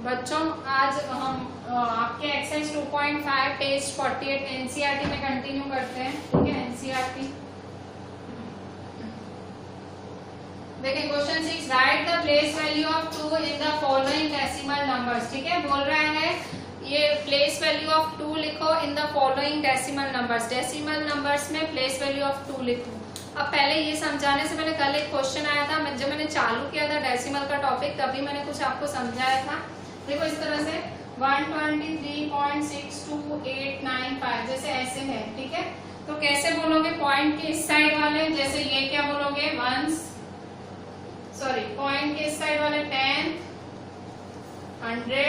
बच्चों आज हम आपके एक्सरसाइज 2.5 पेज 48 एनसीईआरटी में कंटिन्यू करते हैं। ठीक है, एनसीईआरटी देखिए question 6, right the place value of 2 in the following decimal numbers. ठीक है, बोल रहा है ये प्लेस वैल्यू ऑफ 2 लिखो in the following decimal numbers. Decimal numbers में प्लेस वैल्यू ऑफ 2 लिखो। अब पहले ये समझाने से पहले कल एक क्वेश्चन आया था, जब मैंने चालू किया था डेसिमल का टॉपिक तभी मैंने कुछ आपको समझाया था। देखो इस तरह से 123.62895 जैसे ऐसे है। ठीक है, तो कैसे बोलोगे पॉइंट के इस साइड वाले, जैसे ये क्या बोलोगे पॉइंट के इस साइड वाले 10, 100,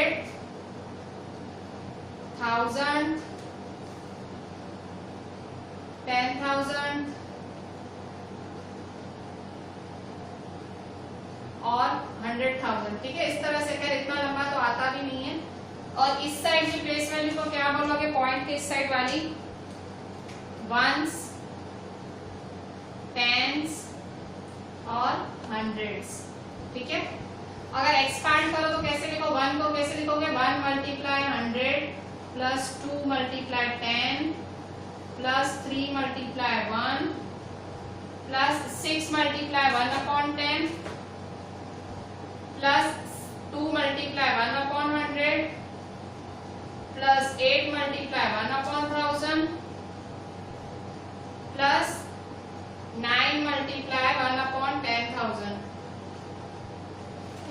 1000, 10,000 और 100,000। ठीक है, इस तरह से कर, इतना लंबा तो आता भी नहीं है। और इस साइड की प्लेस वैल्यू को क्या बोलोगे, पॉइंट के इस साइड वाली वंस, टेंस और हंड्रेड्स। ठीक है, अगर एक्सपांड करो तो कैसे लिखो, 1 को कैसे लिखोगे, 1 multiply 100 plus 2 multiply 10 plus 3 multiply 1 plus 6 multiply 1/10 plus 2 multiply 1/100 plus 8 multiply 1/1000 plus 9 multiply 1/10,000।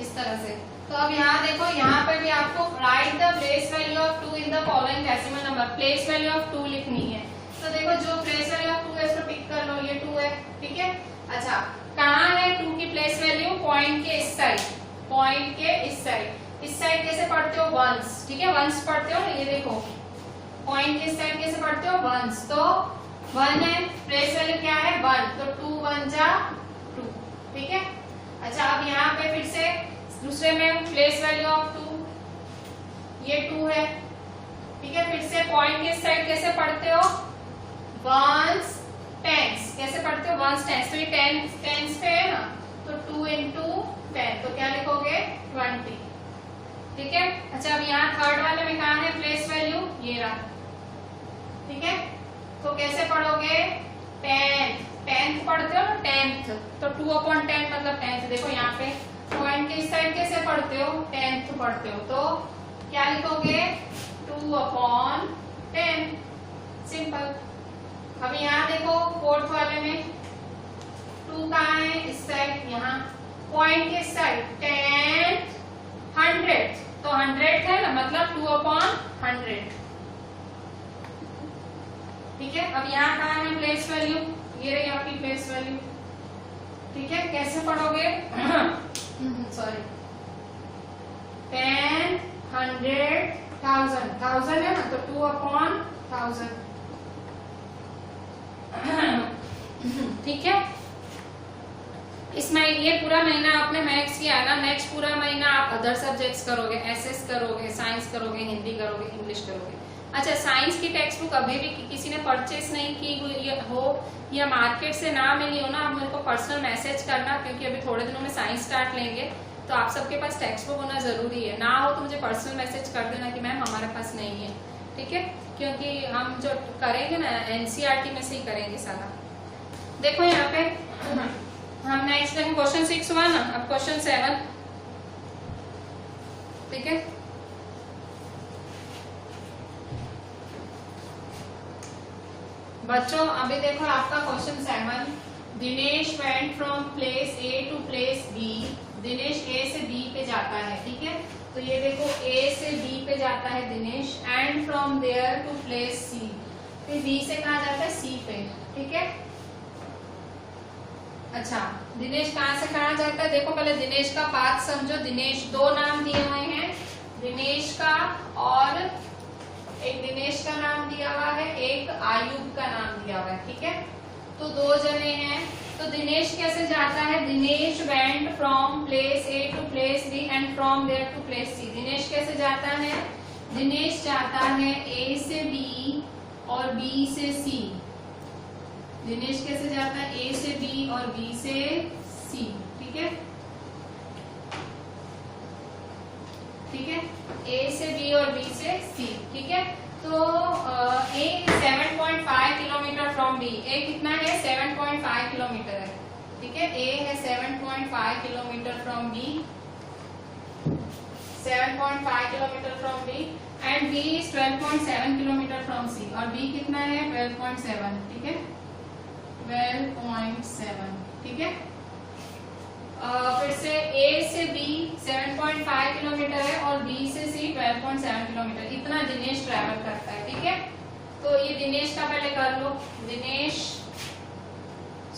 इस तरह से। तो अब यहाँ देखो, यहाँ पे भी आपको right the place value of 2 in the following decimal number. Place value of 2 लिखनी है। तो देखो जो प्लेस वैल्यू ऑफ 2 है इसको पिक कर लो, ये 2 है। ठीक है, अच्छा कहाँ है 2 की प्लेस वैल्यू, पॉइंट के इस साइड, पॉइंट के इस साइड। इस साइड कैसे पढ़ते हो, वंस। ठीक है, वंस पढ़ते हो ना, ये देखो पॉइंट के इस साइड कैसे पढ़ते हो, वंस। तो 1 है, प्लेस वैल्यू क्या है 1, तो 2 1 जा 2। ठीक है, अच्छा अब यहाँ पे फिर से दूसरे में प्लेस वैल्यू ऑफ 2, ये 2 है। ठीक है, फिर से पॉइंट के इस साइड कैसे पढ़ते हो, वंस टेंस। कैसे पढ़ते हो, वंस टेंस। तो ये टेंस पे है ना, तो 2 into 10, तो क्या लिखोगे 20। ठीक है, अच्छा अब यहाँ थर्ड वाले में कहाँ है प्लेस वैल्यू, ये रहा। ठीक है, तो कैसे पढ़ोगे, 10th पढ़ते हो ना, 10th, तो 2/10 मतलब 10th। देखो यहाँ पे पॉइंट के इस साइड कैसे पढ़ते हो, 10th पढ़ते हो, तो क्या लिखोगे 2/10, सिंपल। अब यहाँ देखो फोर्थ वाले में 2 कहाँ है, इस साइड, यहाँ पॉइंट के इस साइड 10, 100, तो 100 है ना, मतलब 2/100। ठीक है, अब यहाँ कहाँ है प्लेस वैल्यू, ये रही आपकी प्लेस वैल्यू। ठीक है, कैसे पढ़ोगे सॉरी 10, 100, 1000 है ना, तो 2/1000। ठीक है, इसमें ये पूरा महीना आपने मैथ्स किया है ना, नेक्स्ट पूरा महीना आप अदर सब्जेक्ट्स करोगे, एसएस करोगे, साइंस करोगे, हिंदी करोगे, इंग्लिश करोगे। अच्छा, साइंस की टेक्स्ट बुक अभी भी किसी ने परचेस नहीं की हुई हो या मार्केट से ना मिली हो ना, आप मेरे को पर्सनल मैसेज करना, क्योंकि अभी थोड़े दिनों में साइंस स्टार्ट लेंगे, तो आप सबके पास टेक्स्ट बुक होना जरूरी है। ना हो तो मुझे पर्सनल मैसेज कर देना कि मैम हमारे पास नहीं है। ठीक है, क्योंकि हम जो करेंगे ना एनसीईआरटी में से ही करेंगे सारा। देखो यहाँ पे हम नेक्स्ट देखो क्वेश्चन 6 हुआ ना, अब क्वेश्चन 7। ठीक है, बच्चों अभी देखो आपका question 7, Dinesh went from place A to place B. Dinesh A से बी पे जाता है। ठीक है, तो ये देखो ए से बी पे जाता है Dinesh, and from there to place C. फिर बी से कहाँ जाता है, सी पे। ठीक है, अच्छा दिनेश कहाँ से कहाँ जाता है, देखो पहले दिनेश का पाथ समझो। दिनेश, 2 नाम दिए हुए हैं, दिनेश का और एक दिनेश का नाम दिया हुआ है, एक आयुब का नाम दिया हुआ है। ठीक है, तो 2 जने हैं। तो दिनेश कैसे जाता है, Dinesh went from place A to place B and from there to place C. Dinesh कैसे जाता है, दिनेश जाता है ए से बी और बी से सी। दिनेश कैसे जाता है, ए से बी और बी से सी। ठीक है, ठीक है, ए से बी और बी से सी, ठीक है। तो ए 7.5 किलोमीटर फ्रॉम बी, ए कितना है 7.5 किलोमीटर है, ठीक है। ए है 7.5 kilometre from B, 7.5 kilometre from B and B is 12.7 kilometre from C, और बी कितना है 12.7, ठीक है, 12.7, ठीक है। फिर से A से B 7.5 किलोमीटर है और B से C 12.7 किलोमीटर, इतना दिनेश ट्रैवल करता है, ठीक है। तो ये दिनेश का पहले कर लो, दिनेश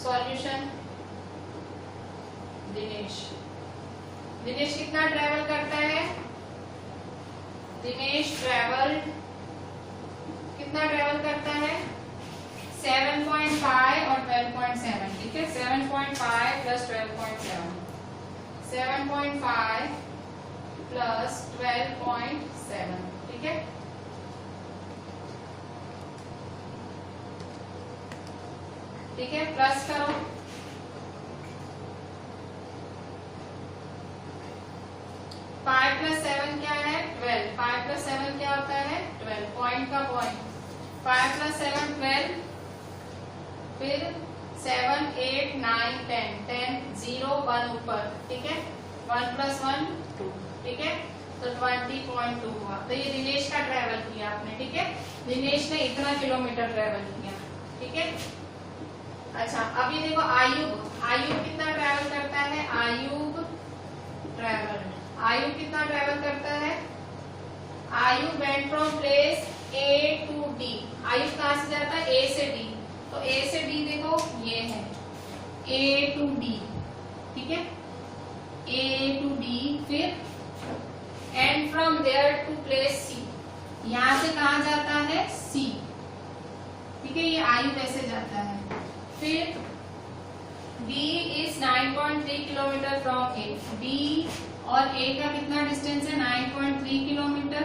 सॉल्यूशन, दिनेश कितना ट्रैवल करता है, दिनेश ट्रैवल कितना ट्रैवल करता है 7.5 और 12.7, ठीक है। 7.5 प्लस 12.7, 7.5 प्लस 12.7, ठीक है। ठीक है, प्लस करो, 5 प्लस 7 क्या है 12, 5 प्लस 7 क्या होता है 12, पॉइंट का पॉइंट, 5 प्लस 7 12, फिर 7 8 9 10, 10 0 1 ऊपर, ठीक है, 1 प्लस 1 2, ठीक है। तो 20.2 हुआ। तो ये दिनेश का ट्रेवल किया आपने, ठीक है, दिनेश ने इतना किलोमीटर ट्रेवल किया, ठीक है। अच्छा, अब ये देखो आयुब, आयुब कितना ट्रेवल करता है, आयुब ट्रेवल, आयुब कितना ट्रेवल करता है, Ayub went from place A to D, Ayub कहाँ से जाता है A से D, तो A से D देखो ये है A टू D, ठीक है, A टू D, फिर and from there to place C, यहां से कहा जाता है C, ठीक है, ये आयुब ऐसे जाता है। फिर B is 9.3 kilometre from A, B और A का कितना डिस्टेंस है 9.3 किलोमीटर,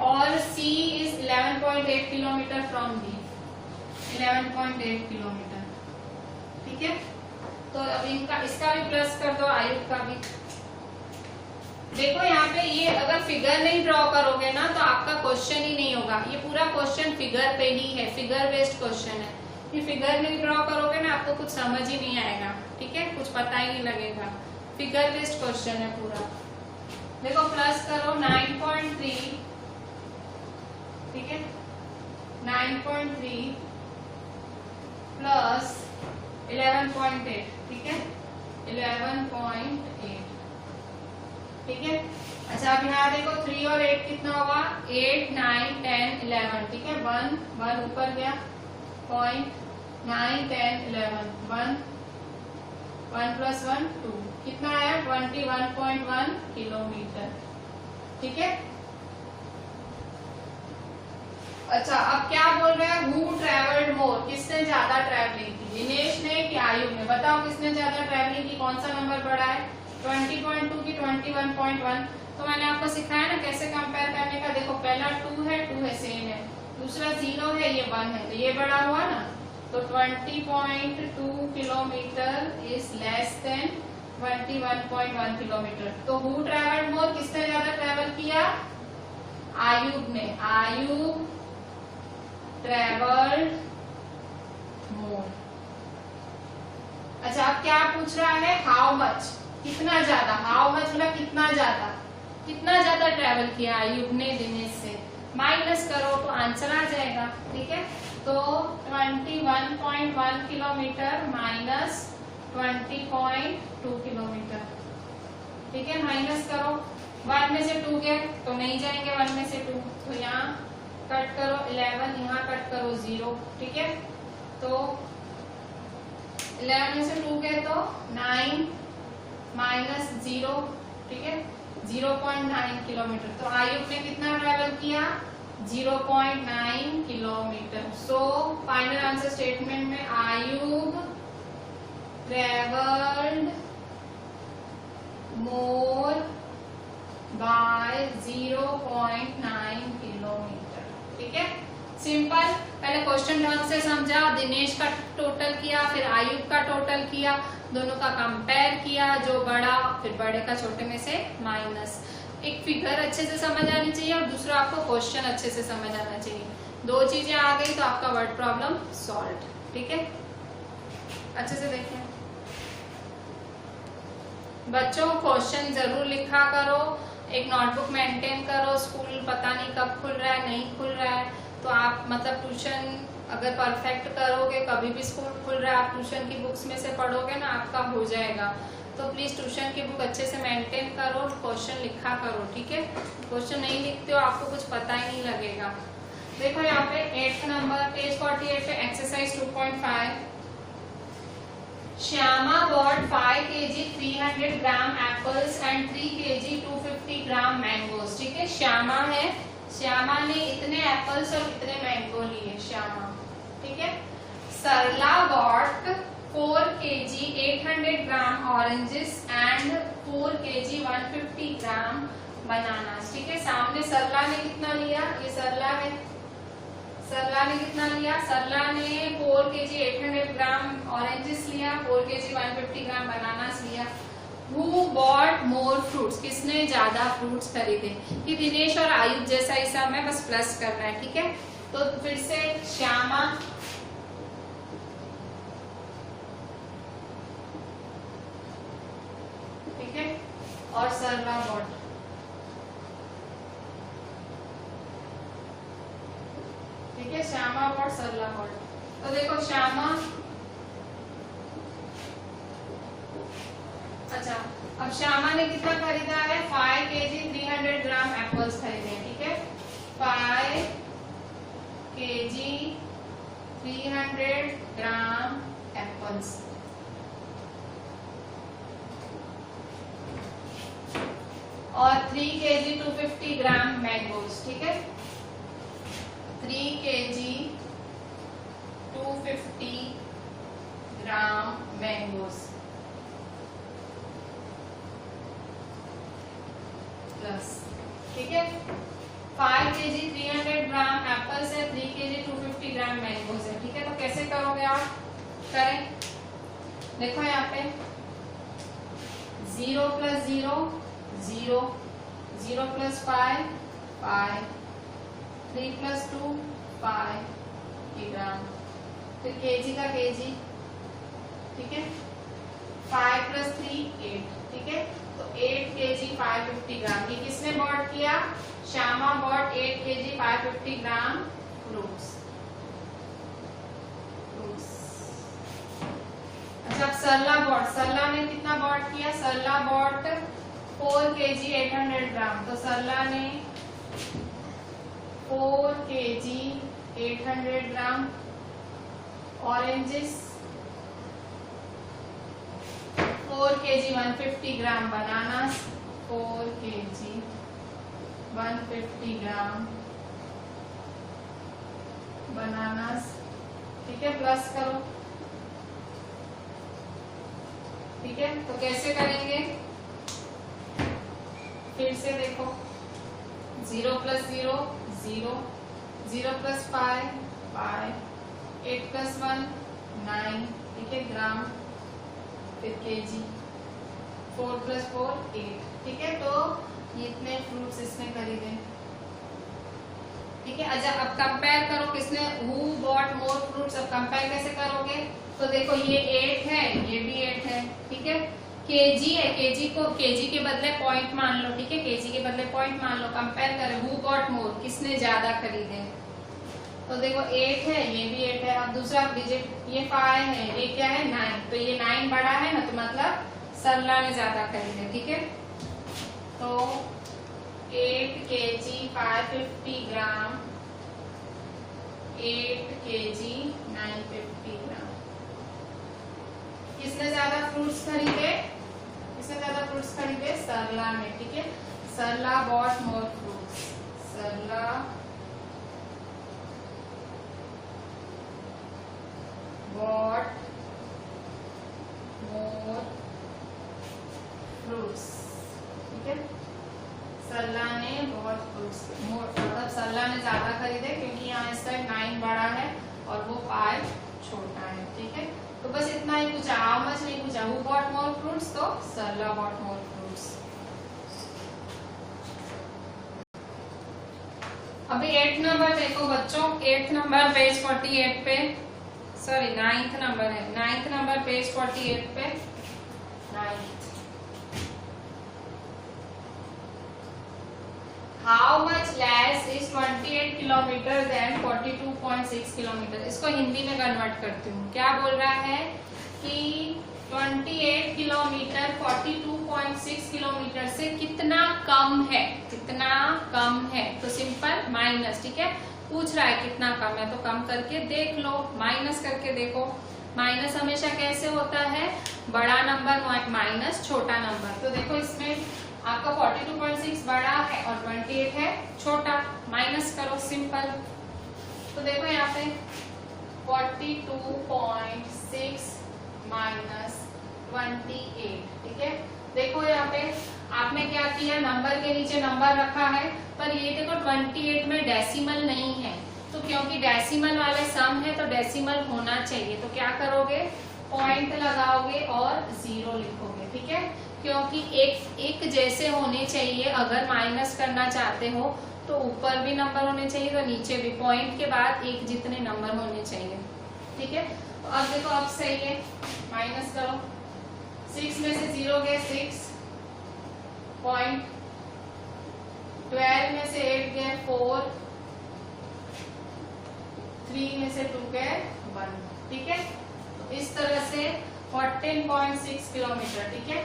और C is 11.8 kilometre from B, 11.8 kilometre, ठीक है। तो अब इनका इसका भी प्लस कर दो, आयुब का भी। देखो यहाँ पे ये अगर फिगर नहीं ड्रॉ करोगे ना तो आपका क्वेश्चन ही नहीं होगा, ये पूरा क्वेश्चन फिगर पे ही है, फिगर बेस्ड क्वेश्चन है। ये फिगर नहीं ड्रॉ करोगे ना आपको कुछ समझ ही नहीं आएगा, ठीक है, कुछ पता ही नहीं लगेगा, फिगर बेस्ड क्वेश्चन है पूरा। देखो प्लस करो 9.3, ठीक है, 9.3 प्लस 11.8, ठीक है, 11.8, ठीक है। अच्छा, अब यहाँ देखो 3 और 8 कितना होगा 8 9 10 11, ठीक है, 1 ऊपर गया, पॉइंट 9 10 11, 1 प्लस 1 2, कितना आया 21.1 किलोमीटर, ठीक है। अच्छा, अब क्या बोल रहे हैं, हु ट्रेवल्ड मोर, किसने ज्यादा ट्रैवलिंग की, दिनेश ने कि आयुब ने, बताओ किसने ज्यादा ट्रैवलिंग की, कौन सा नंबर बड़ा है 20.2 की 21.1। तो मैंने आपको सिखाया ना कैसे कंपेयर करने का, देखो पहला 2 है सेम है, दूसरा 0 है, ये 1 है, तो ये बड़ा हुआ ना, तो 20.2 kilometre is less than 21.1 kilometre. तो हु ट्रेवल्ड मोर, किसने ज्यादा ट्रेवल किया, आयुब ने, आयुब ट्रेवल्ड मोर। अच्छा, अब क्या पूछ रहा है, हाउ मच, कितना ज्यादा, हाउ मच मतलब कितना ज्यादा ट्रेवल किया आयुब ने दिनेश से, माइनस करो तो आंसर आ जाएगा, ठीक है। तो 21.1 किलोमीटर माइनस 20.2 किलोमीटर, ठीक है, माइनस करो, 1 में से 2 गए तो नहीं जाएंगे 1 में से 2, तो यहाँ कट करो 11, यहाँ कट करो 0, ठीक है। तो 11 में से 2 गए तो 9 माइनस 0, ठीक है, 0.9 किलोमीटर। तो आयुब ने कितना ट्रेवल किया 0.9 kilometre. So final answer statement में Ayub travelled more by 0.9 kilometre, ठीक है, सिंपल। पहले क्वेश्चन ढंग से समझा, दिनेश का टोटल किया, फिर आयुब का टोटल किया, दोनों का कंपेयर किया, जो बड़ा फिर बड़े का छोटे में से माइनस। एक फिगर अच्छे से समझ आनी चाहिए और दूसरा आपको क्वेश्चन अच्छे से समझ आना चाहिए। दो चीजें आ गई तो आपका वर्ड प्रॉब्लम सॉल्व। ठीक है, अच्छे से देखें बच्चों, क्वेश्चन जरूर लिखा करो, एक नोटबुक मेंटेन करो। स्कूल पता नहीं कब खुल रहा है, नहीं खुल रहा है, तो आप मतलब ट्यूशन अगर परफेक्ट करोगे, कभी भी स्कूल खुल रहा है आप ट्यूशन की बुक्स में से पढ़ोगे ना, आपका हो जाएगा। तो प्लीज ट्यूशन की बुक अच्छे से मेंटेन करो, क्वेश्चन लिखा करो। ठीक है, क्वेश्चन नहीं लिखते हो आपको कुछ पता ही नहीं लगेगा। देखो यहाँ पे 8 नंबर पेज 48 पे exercise 2.5। Shyama bought 5 kg 300 gram apples and 3 kg 250 gram mangoes. ठीक है, श्यामा है, श्यामा ने इतने एप्पल्स और इतने मैंगो लिए श्यामा। ठीक है, सरला bought 4 kg 800 gram oranges and 4 kg 150 gram bananas. ठीक है, सामने सरला ने कितना लिया, ये सरला है, सरला ने कितना लिया, सरला ने 4 kg 800 ग्राम ऑरेंजेस लिया, 4 kg 150 ग्राम बनानास लिया। Who bought more fruits? किसने ज्यादा फ्रूट्स खरीदे? कि दिनेश और आयुष जैसा ही सब है, बस प्लस करना है। ठीक है, तो फिर से श्यामा, ठीक है, और सरला bought। ठीक है, श्यामा बॉट सरला बॉट। तो देखो श्यामा, अच्छा अब श्यामा ने कितना खरीदा है, 5 kg 300 ग्राम एप्पल्स खरीदे। ठीक है, 5 kg 300 ग्राम एप्पल्स और 3 kg 250 ग्राम मैंगोज। ठीक है, 3 kg 250 ग्राम मैंगोज प्लस। ठीक है, 5 kg 300 ग्राम एप्पल्स है, 3 kg 250 ग्राम मैंगोज है। ठीक है, तो कैसे करोगे आप, करें देखो यहाँ पे 0 + 0 0, 0 + 5 5, 3 + 2 5 ग्राम, फिर केजी का केजी। ठीक है, 5 + 3 8। ठीक है, तो 8 kg 550 ग्राम। ये किसने बॉट किया, श्यामा बॉट 8 kg 550 ग्राम फ्रूट्स। अच्छा, सरला बॉट, सरला ने कितना बॉट किया, सरला बॉट 4 kg 800 ग्राम। तो सरला ने 4 kg 800 ग्राम ऑरेंजेस, 4 kg 150 ग्राम बनानास, 4 kg 150 ग्राम बनानास। ठीक है, प्लस करो। ठीक है, तो कैसे करेंगे, फिर से देखो 0 + 0 0, 0 + 5 5, 8 + 1 9। ठीक है, ग्राम, फिर केजी, 4 + 4 8। ठीक है, तो इतने फ्रूट्स इसने खरीदे। ठीक है, अच्छा अब कंपेयर करो किसने, हु बॉट मोर फ्रूट्स। अब कंपेयर कैसे करोगे, तो देखो ये 8 है, ये भी 8 है। ठीक है, केजी है, केजी को केजी के बदले पॉइंट मान लो। ठीक है, केजी के बदले पॉइंट मान लो। कंपेयर करें हु बॉट मोर, किसने ज्यादा खरीदे। तो देखो 8 है, ये भी 8 है। अब दूसरा डिजिट, ये 5 है, ये क्या है 9, तो ये 9 बड़ा है ना, तो मतलब सरला ने ज्यादा खरीदे। ठीक है, तो 8 kg 550 ग्राम, 8 kg 950 ग्राम। किसने ज्यादा फ्रूट्स खरीदे, किसने ज्यादा फ्रूट्स खरीदे, सरला ने। ठीक है, सरला बॉट मोर फ्रूट्स, सरला bought more fruits। ठीक है, सरला ने बहुत फ्रूट्स, मतलब सरला ने ज्यादा खरीदे क्योंकि यहाँ इस साइड 9 बड़ा है और वो 5 छोटा है। ठीक है, तो बस इतना ही पूछा, हाउ मच नहीं पूछा। हु बॉट मोर फ्रूट्स, तो सरला बॉट मोर फ्रूट्स। अभी 8 नंबर देखो बच्चों, 8 नंबर पेज 48 पे, सॉरी 9th नंबर है, 9th नंबर पेज 48 पे, 9th। How much less is 28 kilometre than 42.6 kilometre. इसको हिंदी में कन्वर्ट करती हूँ। क्या बोल रहा है कि 28 किलोमीटर 42.6 किलोमीटर से कितना कम है, कितना कम है। तो सिंपल माइनस, ठीक है, पूछ रहा है कितना कम है तो कम करके देख लो, माइनस करके देखो। माइनस हमेशा कैसे होता है, बड़ा नंबर माइनस छोटा नंबर। तो देखो इसमें आपका 42.6 बड़ा है और 28 है छोटा, माइनस करो सिंपल। तो देखो यहाँ पे 42.6 माइनस 28, ठीक है। देखो यहाँ पे आपने क्या किया, नंबर के नीचे नंबर रखा है, पर ये देखो 28 में डेसिमल नहीं है, तो क्योंकि डेसिमल वाले सम है तो डेसिमल होना चाहिए। तो क्या करोगे, पॉइंट लगाओगे और 0 लिखोगे, ठीक है, क्योंकि एक जैसे होने चाहिए। अगर माइनस करना चाहते हो तो ऊपर भी नंबर होने चाहिए तो नीचे भी, पॉइंट के बाद एक जितने नंबर होने चाहिए, ठीक है। तो अब देखो अब सही है, माइनस करो, 6 में से 0 गए 6 पॉइंट, 12 में से 8 गए 4, 3 में से 2 गए 1, ठीक है। तो इस तरह से 14.6 किलोमीटर, ठीक है,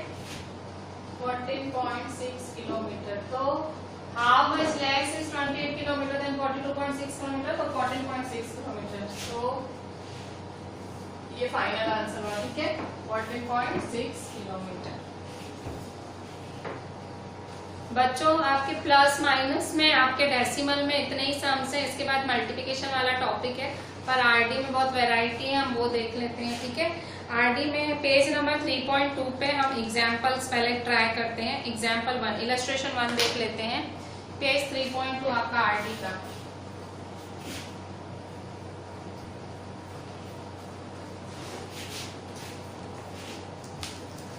14.6 किलोमीटर। तो how much less is 28 kilometre than 42.6 kilometre, तो 14.6 किलोमीटर। तो ये फाइनल आंसर हुआ, ठीक है, 14.6 किलोमीटर। बच्चों आपके प्लस माइनस में, आपके डेसिमल में इतने ही सम्स हैं, इसके बाद मल्टीप्लिकेशन वाला टॉपिक है, पर आरडी में बहुत वैरायटी है, हम वो देख लेते हैं, ठीक है। आरडी में पेज नंबर 3.2 पे हम एग्जाम्पल्स पहले ट्राई करते हैं। एग्जाम्पल 1, इलस्ट्रेशन 1 देख लेते हैं, पेज 3.2 आपका आरडी का।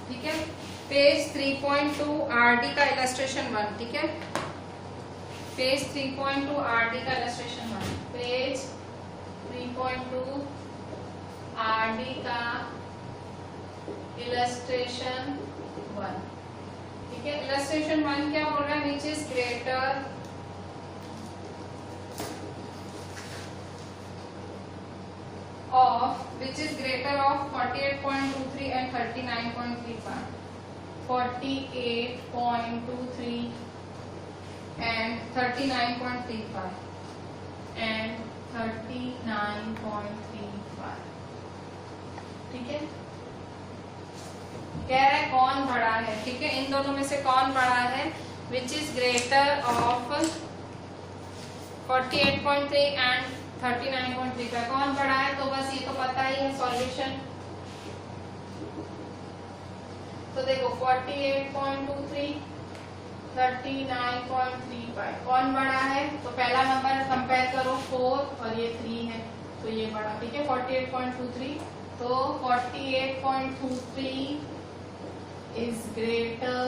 ठीक है, पेज 3.2 आरडी का इलस्ट्रेशन 1, ठीक है, पेज 3.2 आरडी का इलस्ट्रेशन 1, पेज 3.2 आरडी का इलस्ट्रेशन 1, ठीक है। इलस्ट्रेशन 1 क्या बोल रहा है, which is greater of which is greater of 48.23 and 39.35, 48.23 and 39.35 and 39.35, ठीक है। कह रहा है कौन बड़ा है, ठीक है, इन दोनों में से कौन बड़ा है, which is greater of 48.3 and 39.35, कौन बड़ा है। तो बस ये तो पता ही है सॉल्यूशन। तो देखो 48.23 39.35 कौन बड़ा है, तो पहला नंबर कंपेयर करो 4 और ये 3 है, तो ये बड़ा, ठीक है, 48.23। तो 48.23 इज ग्रेटर,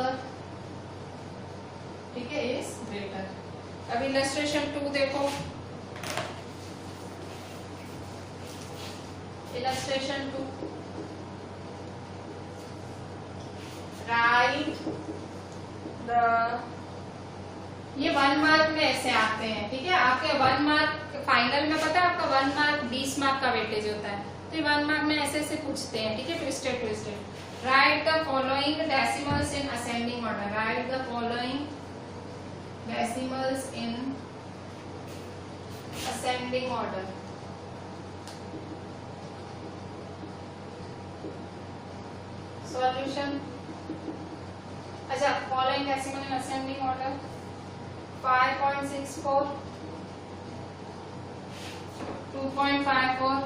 ठीक है, इज ग्रेटर। अब इलस्ट्रेशन 2 देखो, इलस्ट्रेशन 2, राइट द, ये 1 मार्क में ऐसे आते हैं, ठीक है। आपके 1 मार्क फाइनल में पता है आपका 1 मार्क 20 मार्क का वेटेज होता है, तो ये 1 मार्क में ऐसे ऐसे पूछते हैं, ठीक है, twisted twisted. Write the following decimals in ascending order, write the following decimals in ascending order. Solution, अच्छा, following decimal in ascending order 5.64, 2.54,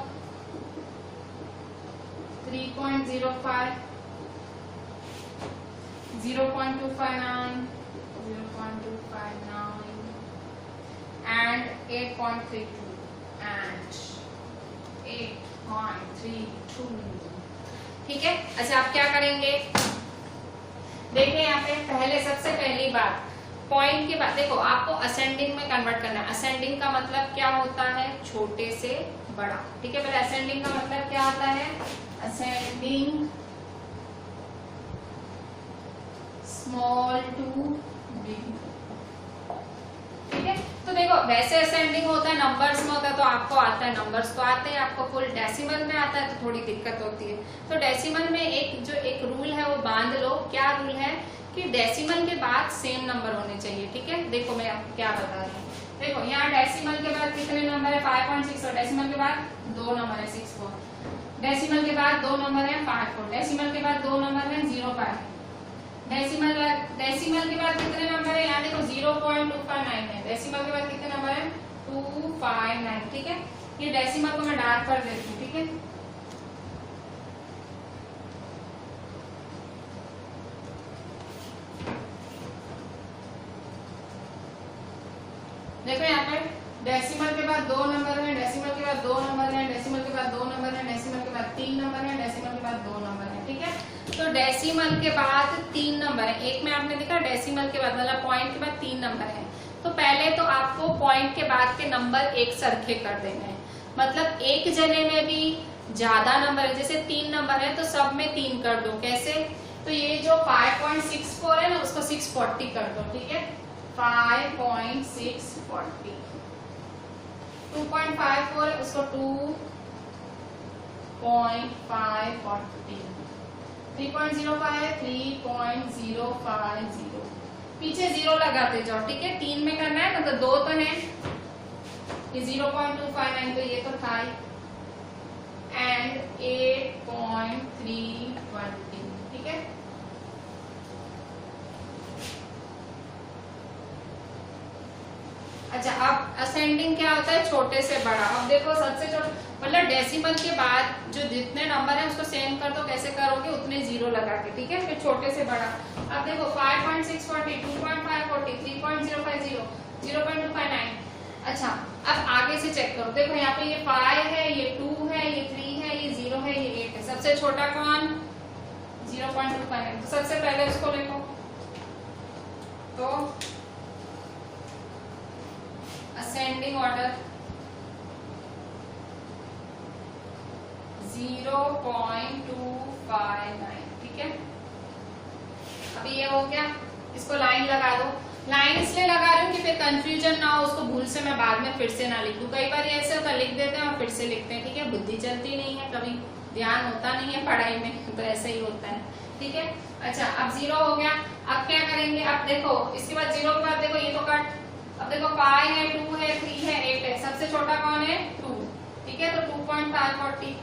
3.05, 0.259, 0.259 and 8.32 and 8.32, ठीक है। अच्छा आप क्या करेंगे, देखिए यहाँ पे पहले सबसे पहली बात पॉइंट के बाद देखो आपको असेंडिंग में कन्वर्ट करना है। असेंडिंग का मतलब क्या होता है, छोटे से बड़ा, ठीक है। पहले असेंडिंग का मतलब क्या आता है, असेंडिंग स्मॉल टू बिग, ठीक है। तो देखो वैसे असेंडिंग होता है, नंबर्स में होता है, तो आपको आता है, नंबर्स तो आते हैं आपको, फुल डेसिमल में आता है तो थोड़ी दिक्कत होती है। तो डेसिमल में एक रूल है वो बांध लो। क्या रूल है कि डेसिमल के बाद सेम नंबर होने चाहिए, ठीक है। देखो मैं आपको क्या बता रही हूँ, देखो यहाँ डेसिमल के बाद कितने नंबर है 5.6, और डेसिमल के बाद 2 नंबर है 6.4, डेसिमल के बाद 2 नंबर है 5.4, डेसिमल के बाद 2 नंबर है 0.5, डेसिमल के बाद कितने नंबर है, यहाँ देखो 0.259 है, डेसिमल के बाद कितने नंबर है 259, ठीक है। ये डेसिमल को मैं डार्क कर देती हूँ, ठीक है। देखो यहाँ पे डेसिमल के बाद 2 नंबर है, डेसिमल के बाद 2 नंबर है, डेसिमल के बाद 2 नंबर है, डेसिमल के बाद 3 नंबर है, डेसिमल के बाद 2 नंबर है, ठीक है। तो डेसिमल के बाद 3 नंबर है, एक में आपने देखा डेसिमल के बाद मतलब पॉइंट के बाद 3 नंबर है। तो पहले तो आपको पॉइंट के बाद के नंबर एक सरखे कर देने हैं, मतलब एक जने में भी ज्यादा नंबर है, जैसे 3 नंबर है तो सब में 3 कर दो। कैसे, तो ये जो 5.64 है ना उसको 640 कर दो, ठीक है। 5.640, 2.54 है उसको 2.540, 3.05 है 3.050, पीछे 0 लगाते जाओ, ठीक है। 3 में करना है मतलब 2 तो है, ये 0.259 तो ये तो था ही, एंड 8.320, ठीक है। अच्छा, अब असेंडिंग क्या होता है, छोटे से बड़ा। अब देखो सबसे छोटा मतलब डेसिमल के बाद जो जितने नंबर है उसको सेम कर दो, कैसे करोगे, उतने 0 लगा के, ठीक है। फिर छोटे से बड़ा, अब देखो 5.640, 2.540, 3.050, 0.259। अच्छा, अब आगे से चेक करो, देखो यहाँ पे ये 5 है, ये 2 है, ये 3 है, ये 0 है, ये 8 है। सबसे छोटा कौन, 0.259, तो सबसे पहले उसको लिखो। तो असेंडिंग ऑर्डर 0.259, ठीक है। अभी ये हो गया, इसको लाइन लगा दो। लाइन इसलिए लगा रही हूँ कि फिर कंफ्यूजन ना हो, उसको भूल से मैं बाद में फिर से ना लिख दूं। कई बार ऐसे होता लिख देते हैं और फिर से लिखते हैं, ठीक है। बुद्धि चलती नहीं है, कभी ध्यान होता नहीं है पढ़ाई में, तो ऐसे ही होता है, ठीक है। अच्छा, अब 0 हो गया, अब क्या करेंगे, अब देखो इसके बाद 0 के बाद देखो ये तो कट, अब देखो 5 है, 2 है, 3 है, 8 है, सबसे छोटा कौन है 2, ठीक है। तो 2.540,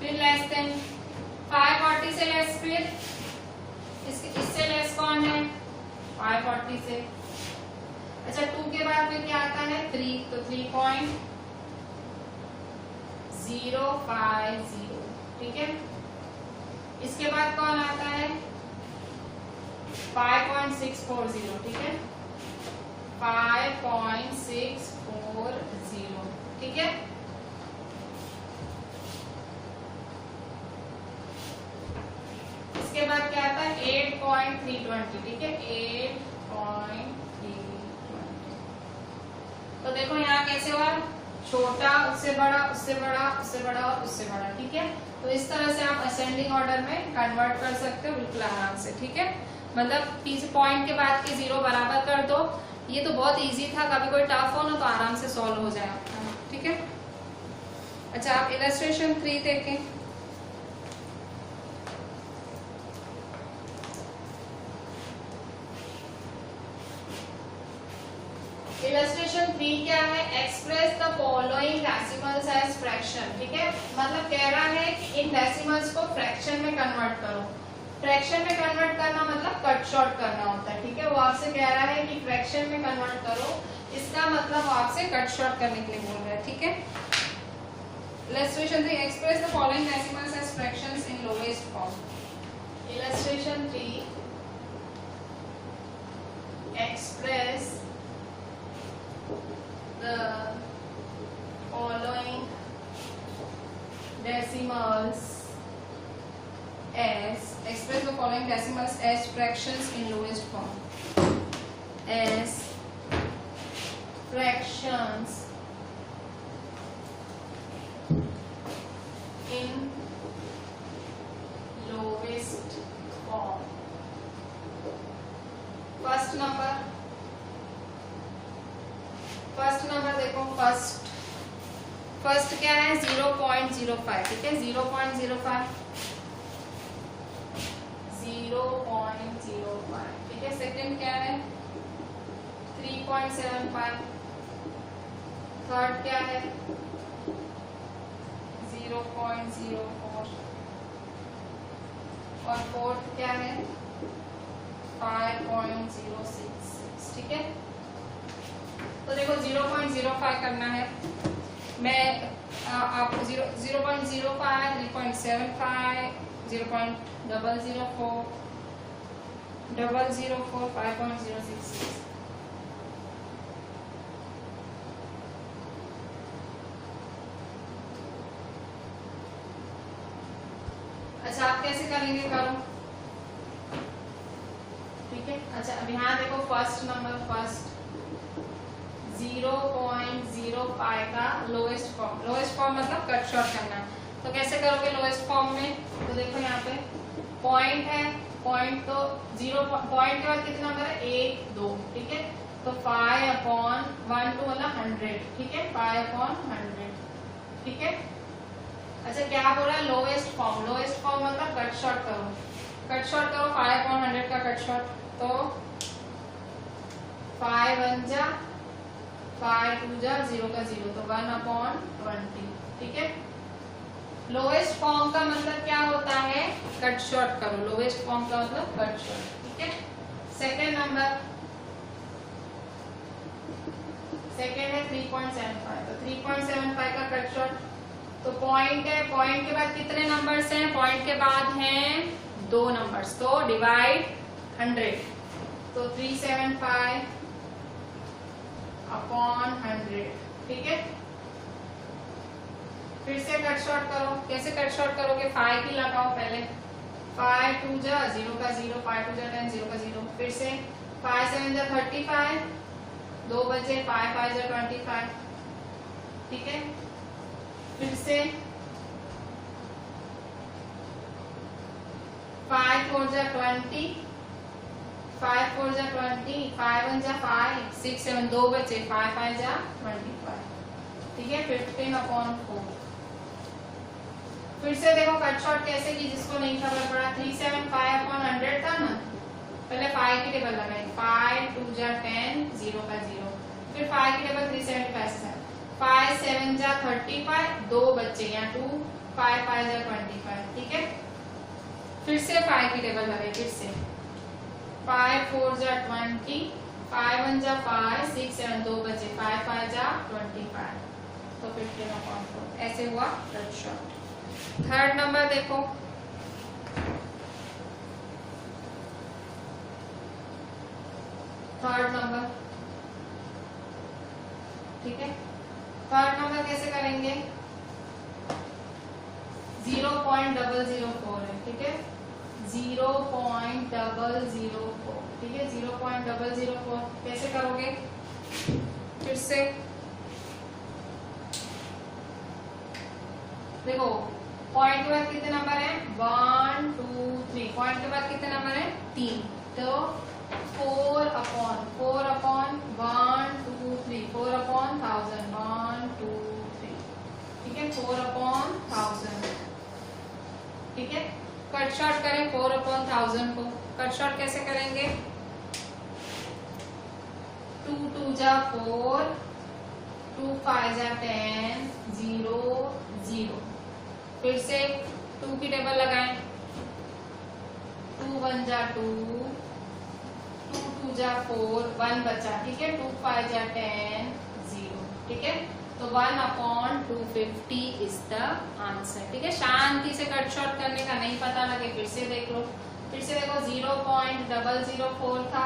फिर लेस देन 540 से लेस, फिर इससे लेस कौन है 540 से। अच्छा, 2 के बाद फिर क्या आता है 3, तो 3.050, ठीक है। इसके बाद कौन आता है 5.640, ठीक है। 5.640, ठीक है। इसके बाद क्या आता है 8.320, ठीक है। 8.320, तो देखो यहाँ कैसे हुआ, छोटा, उससे बड़ा, उससे बड़ा, उससे बड़ा और उससे बड़ा, ठीक है। तो इस तरह से आप असेंडिंग ऑर्डर में कन्वर्ट कर सकते हो बिल्कुल आराम से, ठीक है। मतलब पीछे पॉइंट के बाद के 0 बराबर कर दो। ये तो बहुत इजी था, कभी कोई टफ हो ना तो आराम से सॉल्व हो जाए आपका, ठीक है। अच्छा, आप इलस्ट्रेशन 3 देखें। इलस्ट्रेशन 3 क्या है, express the following decimals as fraction, ठीक है। मतलब कह रहा है कि इन डेसिमल्स को फ्रैक्शन में कन्वर्ट करो। फ्रैक्शन में कन्वर्ट करना मतलब कट शॉर्ट करना होता है, ठीक है। वो आपसे कह रहा है कि फ्रैक्शन में कन्वर्ट करो, इसका मतलब वो आपसे कट शॉर्ट करने के लिए बोल रहा है, ठीक है। Illustration 3, express the following decimals as fractions in lowest form. Illustration 3, express the following decimals as express the following decimals as fractions in lowest form. As fractions in lowest form. First number देखो, first क्या है 0.05, ठीक है 0.05, ठीक है। Second क्या है 3.75, third क्या है 0.04 और फोर्थ क्या है 5.066, ठीक है। तो देखो 0.05 करना है, मैं आपको 0.05, 3.75, 0.004, 0.004, 5.066। अच्छा आप कैसे करेंगे, करो, ठीक है। अच्छा अब यहाँ देखो फर्स्ट 0.05 का लोएस्ट फॉर्म मतलब कट शॉर्ट करना। तो कैसे करोगे लोएस्ट फॉर्म में, तो देखो यहाँ पे पॉइंट है, पॉइंट तो 0 पॉइंट के बाद कितना नंबर है 1 2, ठीक है। तो 5/1 2 मतलब 100, ठीक है 5/100, ठीक है। अच्छा क्या बोल रहा है लोएस्ट फॉर्म मतलब कट शॉर्ट करो, 5/100 का कट शॉर्ट। तो 5 1 जा 5 2 जा 0 का 0, तो 1/20, ठीक है। लोएस्ट फॉर्म का मतलब क्या होता है कट शॉर्ट करो, लोएस्ट फॉर्म का मतलब कट शॉर्ट, ठीक है। सेकंड है 3.75, तो 3.75 का कट शॉर्ट। तो पॉइंट है, पॉइंट के बाद कितने नंबर्स हैं, पॉइंट के बाद हैं 2 नंबर्स, तो डिवाइड 100, तो 375/100, ठीक है। फिर से कट शॉर्ट करो, कैसे कट शॉर्ट करोगे 5 की लगाओ पहले, 5 2 जा 0 का 0, 5 2 जा 10 0 का 0, फिर से 5 7 जा 35, 2 बचे 5 5 जा 25, ठीक है। फिर से 5 4 जा 20, 5 4 जा 20, 5 1 जा 5, 6 7 2 बचे 5 5 जा 25, ठीक है 15/4। फिर से देखो कट शॉर्ट कैसे की, जिसको नहीं खबर पड़ा 375/100 था ना, पहले 5 की टेबल लगाई, 5 2 जा 10 0 का 0, फिर 5 की टेबल 375 से 5 7 जा 35, 2 बच्चे यहाँ 2, 5 5 जा 25, ठीक है। फिर से 5 की टेबल लगाई, फिर से 5 4 जा 20, 5 1 जा 5, 6 7 2 बचे 5 5 जा 25, तो 15/4 ऐसे हुआ कट शॉर्ट। थर्ड नंबर देखो, ठीक है। थर्ड नंबर कैसे करेंगे 0.004 है, ठीक है 0.004, ठीक है 0.004 कैसे करोगे, फिर से देखो पॉइंट के बाद कितने नंबर हैं 1 2 3, पॉइंट के बाद कितने नंबर हैं 3, तो 4/1 2 3, 4/1000, 1 2 3, ठीक है 4/1000, ठीक है। कट शॉर्ट करें 4/1000 को, कट शॉर्ट कैसे करेंगे 2 2 जा 4, 2 5 जा 10 0 0, फिर से 2 की टेबल लगाएं, 2 1 जा 2, 2 2 जा 4, 1 बचा, ठीक है 2 5 जा 10 0, ठीक है। तो 1/250 इज द आंसर, ठीक है। शांति से कट शॉर्ट करने का, नहीं पता लगे फिर से देख लो, फिर से देखो 0.004 था,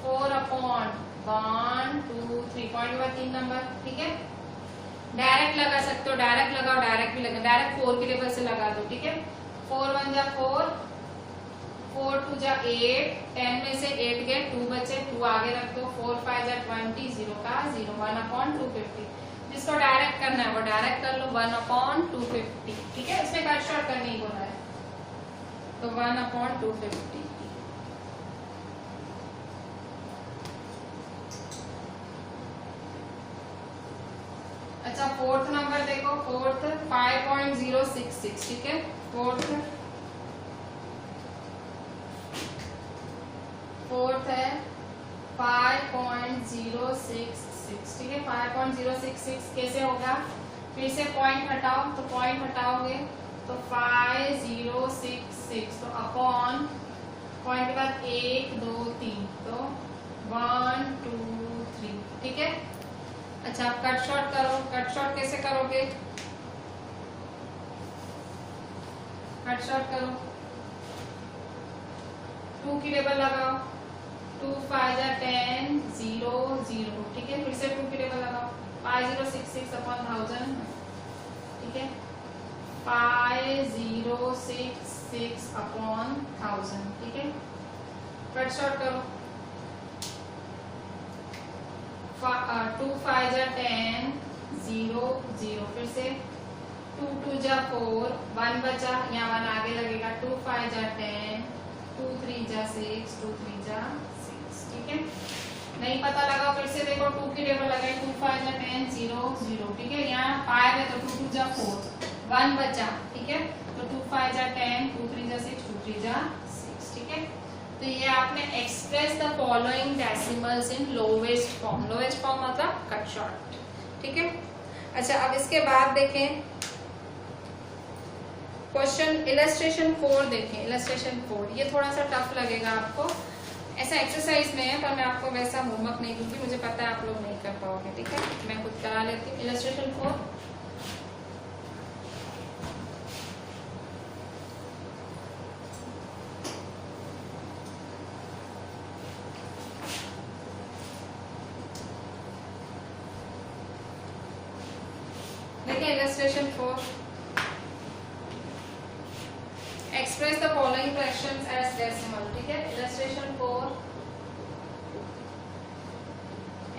4/1 2 3, पॉइंट के बाद 3 नंबर, ठीक है। डायरेक्ट लगा सकते हो, डायरेक्ट लगाओ, डायरेक्ट भी लगा, डायरेक्ट 4 की टेबल से लगा दो, ठीक है 4 1 जा 4, 4 2 जा 8, 10 में से 8 गए, 2 बचे, 2 आगे रख दो, 4 5 जा 20, 0 का 0, 1/250। जिसको डायरेक्ट करना है वो डायरेक्ट कर लो, 1/250। ठीक है, इसमें कट शॉर्ट करने ही बोला है, तो 1/250। अच्छा, फोर्थ नंबर देखो, फोर्थ 5.066। ठीक है, फोर्थ है 5.066। ठीक है, 5.066 कैसे होगा, फिर से पॉइंट हटाओ, तो पॉइंट हटाओगे तो 5066, तो अपॉन पॉइंट के बाद 1 2 3, तो 1 2 3। ठीक है, अच्छा आप कट शॉर्ट करो, कट शॉर्ट कैसे करोगे, कट शॉर्ट करो, 2 की टेबल लगाओ, 2 5 जा 10, 0 0। ठीक है, फिर से 2 की टेबल लगाओ, 5066 अपॉन 1000। ठीक है, 5066 अपॉन 1000। ठीक है, कट शॉर्ट करो, 2 5 जा 10, 0 0। फिर से 2 2 जा 4, 1 बचा, यहाँ 1 आगे लगेगा, 2 5 जा 10, 2 3 जा 6, 2 3 जा 6। ठीक है, नहीं पता लगा, फिर से देखो 2 की टेबल लगाई, 2 5 जा 10, 0 0। ठीक है, यहाँ 5 है तो 2 2 जा 4, 1 बचा। ठीक है, तो 2 5 जा 10, 2 3 जा 6, 2 3 जा 6। ठीक है, तो ये आपने express the following decimals in lowest form. Lowest form मतलब कट शॉर्ट। ठीक है, अच्छा अब इसके बाद देखें क्वेश्चन इलस्ट्रेशन 4 देखें। इलस्ट्रेशन 4 ये थोड़ा सा टफ लगेगा आपको, ऐसा एक्सरसाइज में है, पर मैं आपको वैसा होमवर्क नहीं दूंगी, मुझे पता है आप लोग नहीं कर पाओगे। ठीक है, मैं खुद करा लेती हूँ। इलस्ट्रेशन 4 देखिए, illustration 4 express the following fractions as decimal. ठीक है, illustration 4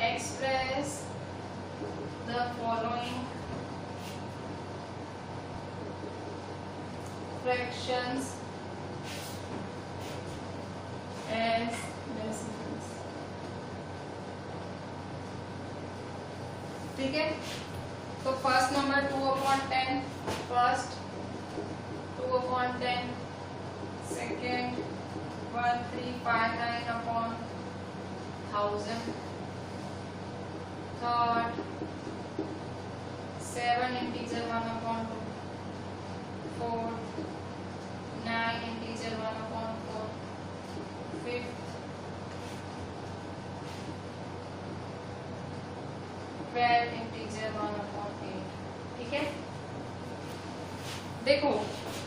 express the following fractions as decimals. ठीक है, तो first number 2/10, first 2/10, second 1359 upon 1000, third 7 integer 1/2, fourth 9 integer 1/4, fifth 12 integer 1/8। ठीक है, देखो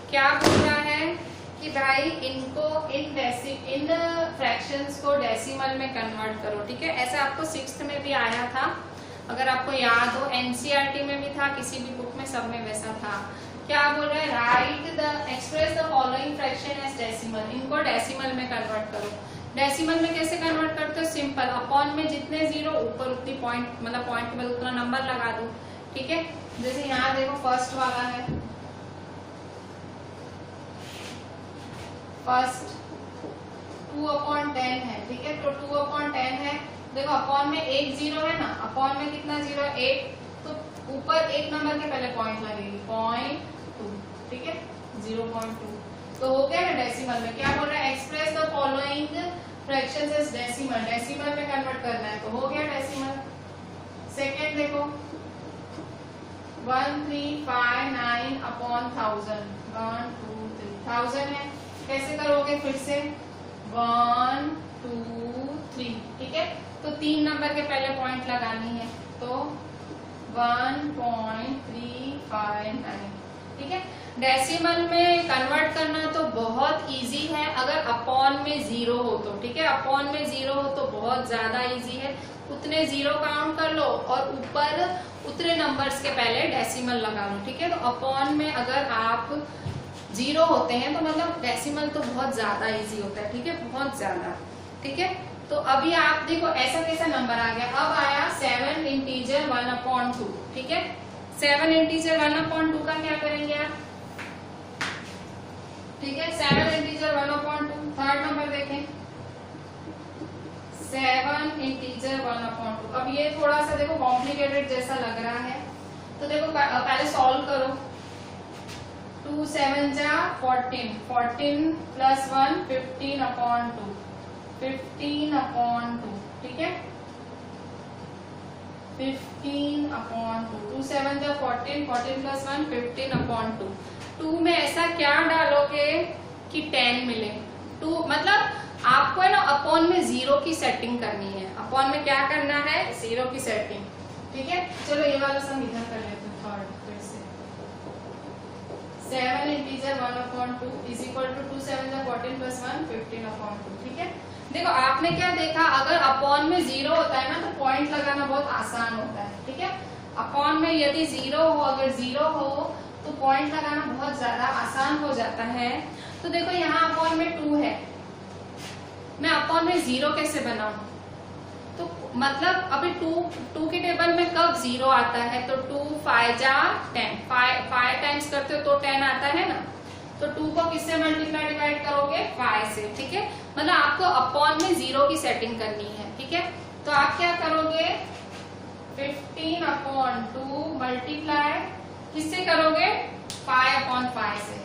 क्या बोल रहा है कि भाई इनको इन फ्रैक्शंस को डेसिमल में कन्वर्ट करो। ठीक है, ऐसा आपको 6th में भी आया था, अगर आपको याद हो, एनसीईआरटी में भी था, किसी भी बुक में, सब में वैसा था। क्या बोल रहा है, write the express the following fraction as decimal. इनको डेसिमल में कन्वर्ट करो। डेसिमल में कैसे कन्वर्ट करते हो, सिंपल, अपॉन में जितने जीरो ऊपर उतनी पॉइंट, मतलब पॉइंट में उतना नंबर लगा दो। ठीक है, जैसे यहाँ देखो फर्स्ट वाला है, फर्स्ट 2/10 है। ठीक है, तो 2/10 है, देखो अपॉन में 1 0 है ना, अपॉन में कितना 0 है 1, तो ऊपर एक नंबर के पहले पॉइंट लगेगी 0.2। ठीक है, 0.2 तो हो गया ना डेसिमल में। क्या बोल रहा है, express the following fractions as decimal. Decimal में कन्वर्ट करना है, तो हो गया डेसिमल। सेकेंड देखो 1359 अपॉन 1000, 1 2 3, 1000 है, कैसे करोगे, फिर से 1 2 3। ठीक है, तो 3 नंबर के पहले पॉइंट लगानी है, तो 1.359। ठीक है, डेसिमल में कन्वर्ट करना तो बहुत इजी है, अगर अपॉन में 0 हो तो। ठीक है, अपॉन में 0 हो तो बहुत ज्यादा इजी है, उतने 0 काउंट कर लो और ऊपर उतने नंबर्स के पहले डेसिमल लगा लो। ठीक है, तो अपॉन में अगर आप जीरो होते हैं तो मतलब डेसिमल तो बहुत ज्यादा इजी होता है, ठीक है, बहुत ज्यादा, ठीक है। तो अभी आप देखो ऐसा कैसा नंबर आ गया, अब आया 7 इंटीजर 1/2, ठीक है। 7 इंटीजर 1/2 का क्या करेंगे आप, ठीक है, 7 इंटीजर 1/2, थर्ड नंबर देखें 7 इंटीजर 1/2। अब ये थोड़ा सा देखो कॉम्प्लिकेटेड जैसा लग रहा है, तो देखो पहले सॉल्व करो। 2 7 जा 14, 14 प्लस 1 15/2, 15/2, ठीक है, 15/2। 2 7 जा 14, 14 प्लस 1 15/2। 2 में ऐसा क्या डालोगे कि 10 मिले। 2 मतलब आपको है ना अपॉन में 0 की सेटिंग करनी है, अपॉन में क्या करना है, 0 की सेटिंग, ठीक है। चलो ये वाला सम इधर कर लेते हैं थर्ड फिर से। 7 इंटीजर 1/2 इज इक्वल टू 2 7 जा 14 प्लस 1 15/2, ठीक है। देखो आपने क्या देखा, अगर अपॉन में 0 होता है ना तो पॉइंट लगाना बहुत आसान होता है, ठीक है। अपॉन में यदि 0 हो, अगर 0 हो तो पॉइंट लगाना बहुत ज्यादा आसान हो जाता है। तो देखो यहाँ अपॉन में 2 है, मैं अपॉन में 0 कैसे बनाऊं, तो मतलब अभी 2 के टेबल में कब 0 आता है, तो 2 5 जा 10, 5 टाइम्स करते हो तो 10 आता है ना, तो 2 को किससे मल्टीप्लाई डिवाइड करोगे, 5 से, ठीक है। मतलब आपको अपॉन में 0 की सेटिंग करनी है, ठीक है। तो आप क्या करोगे, 15/2 मल्टीप्लाई किससे करोगे, 5/5 से।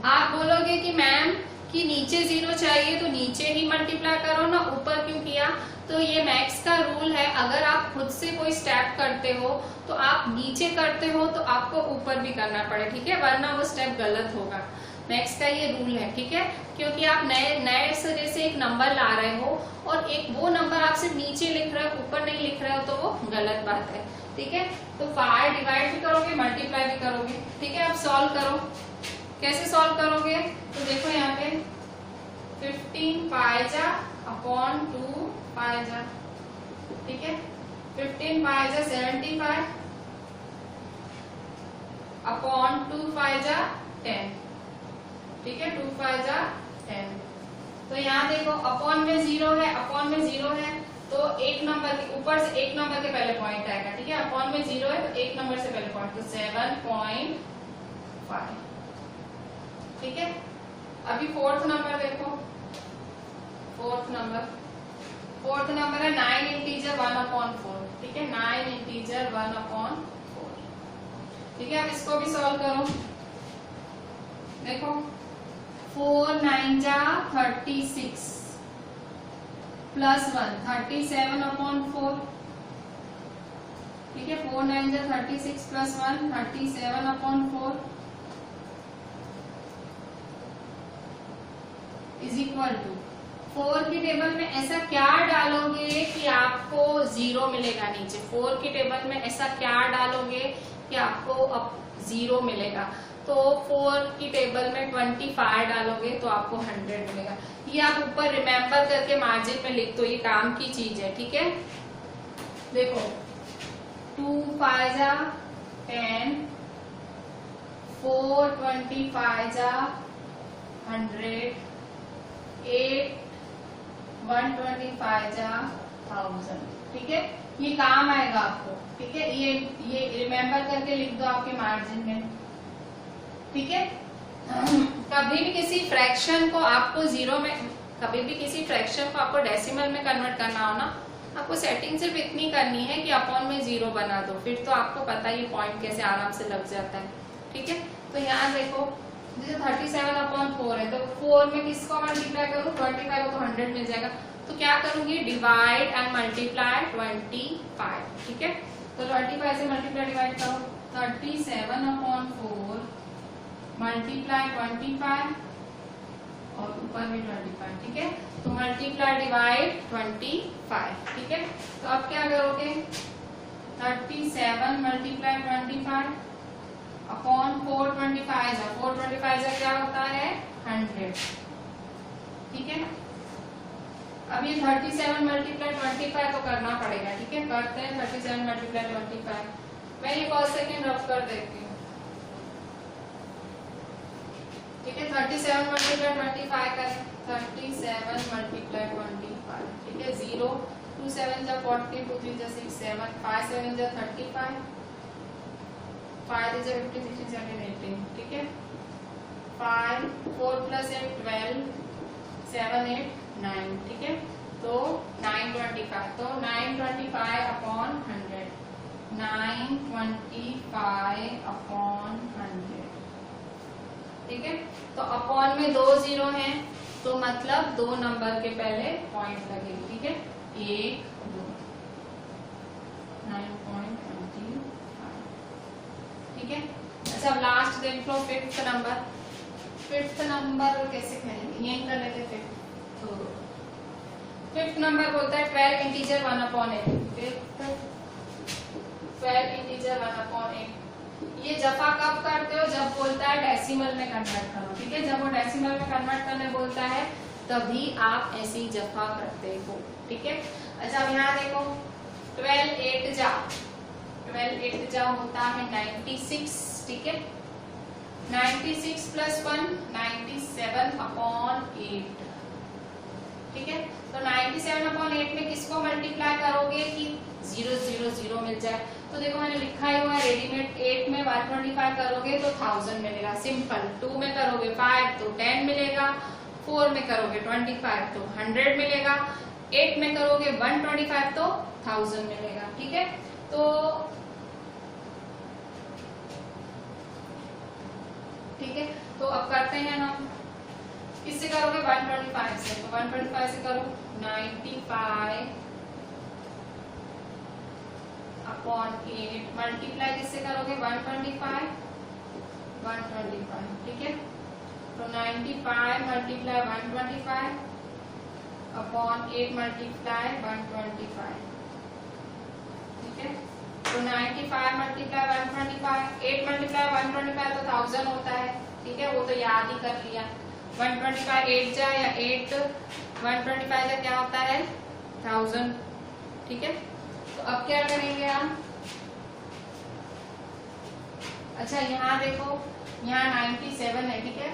आप बोलोगे कि मैम कि नीचे 0 चाहिए तो नीचे ही मल्टीप्लाई करो ना, ऊपर क्यों किया, तो ये मैथ्स का रूल है, अगर आप खुद से कोई स्टेप करते हो तो आप नीचे करते हो तो आपको ऊपर भी करना पड़े, ठीक है, वरना वो स्टेप गलत होगा। मैथ्स का ये रूल है, ठीक है, क्योंकि आप नए सिरे से एक नंबर ला रहे हो और एक वो नंबर आप सिर्फ नीचे लिख रहे हो, ऊपर नहीं लिख रहे हो, तो वो गलत बात है, ठीक है। तो 5 डिवाइड भी करोगे, मल्टीप्लाई भी करोगे, ठीक है। अब सॉल्व करो, कैसे सॉल्व करोगे, तो देखो यहाँ पे 15 5 जा अपॉन 2 5 जा, ठीक है, 15 5 जा 75 अपॉन 2 5 जा 10, ठीक है, 2 5 जा 10। तो यहाँ देखो अपॉन में 0 है, अपॉन में 0 है तो एक नंबर के ऊपर से एक नंबर के पहले पॉइंट आएगा, ठीक है। अपॉन में 0 है तो एक नंबर से पहले पॉइंट, तो 7.5, ठीक है। अभी फोर्थ नंबर देखो, फोर्थ नंबर है 9 इंटीजर 1/4, ठीक है, 9 इंटीजर 1/4, ठीक है। अब इसको भी सॉल्व करो, देखो 4 9 जा 36 प्लस 1 37/4, ठीक है, 4 9 जा 36 प्लस 1 37/4 इज इक्वल टू 4 की टेबल में ऐसा क्या डालोगे कि आपको 0 मिलेगा नीचे, 4 की टेबल में ऐसा क्या डालोगे कि आपको अब 0 मिलेगा, तो 4 की टेबल में 25 डालोगे तो आपको 100 मिलेगा। ये आप ऊपर रिमेम्बर करके मार्जिन में लिख दो, ये काम की चीज है, ठीक है। देखो 2 5 जा 10, 4 25 जा 100, 8 125 जा 1000, ठीक है। ये काम आएगा आपको, ठीक है, ये रिमेम्बर करके लिख दो आपके मार्जिन में, ठीक है। कभी भी किसी फ्रैक्शन को आपको 0 में, कभी भी किसी फ्रैक्शन को आपको डेसिमल में कन्वर्ट करना हो ना, आपको सेटिंग सिर्फ इतनी करनी है कि अपॉन में 0 बना दो, फिर तो आपको पता ही पॉइंट कैसे आराम से लग जाता है, ठीक है। तो यहाँ देखो जैसे 37/4 है तो 4 में किसको मल्टीप्लाई करूँ, 25 को, तो 100 मिल जाएगा। तो क्या करूंगी, डिवाइड एंड मल्टीप्लाई 25, ठीक है। तो 25 से मल्टीप्लाई डिवाइड करो, 37/4 मल्टीप्लाई 25 और ऊपर भी 25, ठीक है। तो मल्टीप्लाई डिवाइड 25, ठीक है। तो अब क्या करोगे, 37 मल्टीप्लाई 25 अपॉन 425 है, 425 है क्या होता है 100, ठीक है। अब ये 37 मल्टीप्लाई 25 तो करना पड़ेगा, ठीक है, करते हैं 37 मल्टीप्लाई 25। मैं ये कॉल सेकेंड रफ कर देती हूँ, ठीक है। 37 मल्टीप्लाई 25 करें, 37 मल्टीप्लाई 25, ठीक है। 0 2 7 जा 40, 2 3 जा 6 7 5 7 जा 35, 5 3 जा 15 16 17 18, ठीक है। 5 4 + 8 12 7 8 9, ठीक है। तो 925, तो 925 अपॉन 100, 925 अपॉन 100, ठीक है। तो अपॉन में 2 0 हैं, तो मतलब 2 नंबर के पहले पॉइंट लगेगी, ठीक है। 1 2 9.25, ठीक है। अच्छा अब लास्ट देख लो, 5th नंबर। 5th नंबर कैसे कहेंगे, यही कर लेते 5th। तो 5th नंबर बोलता है 12 इंटीजर 1/8, 12 इंटीजर 1/8। ये जफा कब करते हो, जब बोलता है डेसिमल में कन्वर्ट करो, ठीक है। जब वो डेसिमल में कन्वर्ट करने बोलता है तभी आप ऐसी जफा करते हो, ठीक है। अच्छा अब यहाँ देखो, 12 8 जा होता है 96, ठीक है। 96 + 1 97/8, ठीक है। तो 97/8 में किसको मल्टीप्लाई करोगे कि 0 0 0 मिल जाए। तो देखो मैंने लिखा ही हुआ है रेडीमेड, 8 में 125 करोगे तो 1000 मिलेगा, सिंपल। 2 में करोगे 5 तो 10 मिलेगा, 4 में करोगे 25 तो 100 मिलेगा, 8 में करोगे 125 तो 1000 मिलेगा, ठीक है। तो ठीक है, तो अब करते हैं ना, किससे करोगे 125 से, तो 125 से करो 95 अपॉन 8, मल्टीप्लाई किससे करोगे 125, ठीक है। तो 95 मल्टीप्लाई 125 अपॉन 8 मल्टीप्लाई 125, ठीक है। तो 95 मल्टीप्लाई 125, 8 मल्टीप्लाई 125 तो 1000 होता है, ठीक है। वो तो याद ही कर लिया। 125 8 जा या 8 125 जा क्या होता है 1000, ठीक है। तो अब क्या करेंगे हम, अच्छा यहाँ देखो, यहाँ 97 है, ठीक है।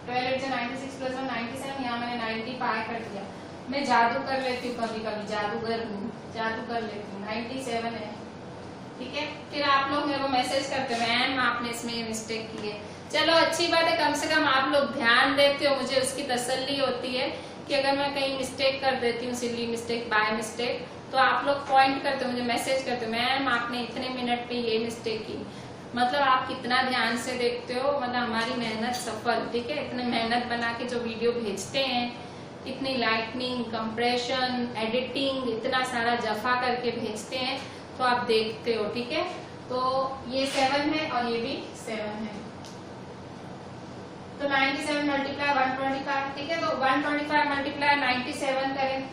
12 8 जा 96 + 1 97, यहाँ मैंने 95 कर दिया। मैं जादू कर लेती हूँ, कभी कभी जादूगर हूँ, जादू कर लेती हूँ। 97 है, ठीक है। फिर आप लोग मेरे को मैसेज करते हो मैम आपने इसमें ये मिस्टेक की है। चलो अच्छी बात है, कम से कम आप लोग ध्यान देते हो, मुझे उसकी तसल्ली होती है कि अगर मैं कहीं मिस्टेक कर देती हूँ, सिली मिस्टेक, बाय मिस्टेक, तो आप लोग पॉइंट करते हो, मुझे मैसेज करते हो मैम आपने इतने मिनट पे ये मिस्टेक की। मतलब आप कितना ध्यान से देखते हो, मतलब हमारी मेहनत सफल, ठीक है। इतने मेहनत बना के जो वीडियो भेजते हैं, इतनी लाइटनिंग, कंप्रेशन, एडिटिंग, इतना सारा जफा करके भेजते हैं, तो आप देखते हो, ठीक है। तो ये 7 है और ये भी 7 है। तो 97 मल्टीप्लाई 125, ठीक है। तो 125 मल्टीप्लाई 97 करें,